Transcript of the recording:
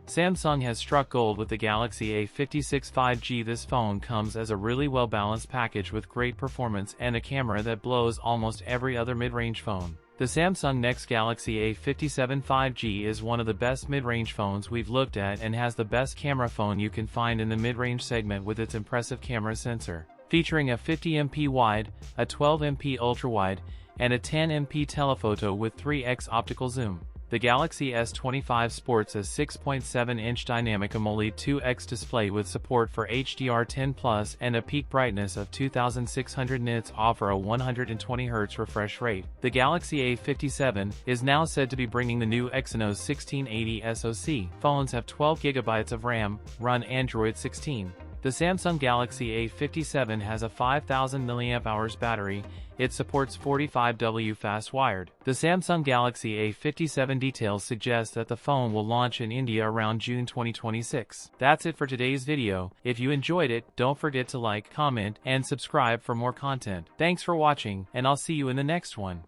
Samsung has struck gold with the Galaxy A56 5G. This phone comes as a really well-balanced package with great performance and a camera that blows almost every other mid-range phone. The Samsung next Galaxy A57 5G is one of the best mid-range phones we've looked at and has the best camera phone you can find in the mid-range segment with its impressive camera sensor. Featuring a 50MP wide, a 12MP ultrawide, and a 10MP telephoto with 3x optical zoom. The Galaxy S25 sports a 6.7-inch dynamic AMOLED 2X display with support for HDR10+ and a peak brightness of 2600 nits, offer a 120Hz refresh rate. The Galaxy A57 is now said to be bringing the new Exynos 1680 SoC. Phones have 12GB of RAM, run Android 16. The Samsung Galaxy A57 has a 5000 mAh battery. It supports 45W fast wired. The Samsung Galaxy A57 details suggest that the phone will launch in India around June 2026. That's it for today's video. If you enjoyed it, don't forget to like, comment, and subscribe for more content. Thanks for watching, and I'll see you in the next one.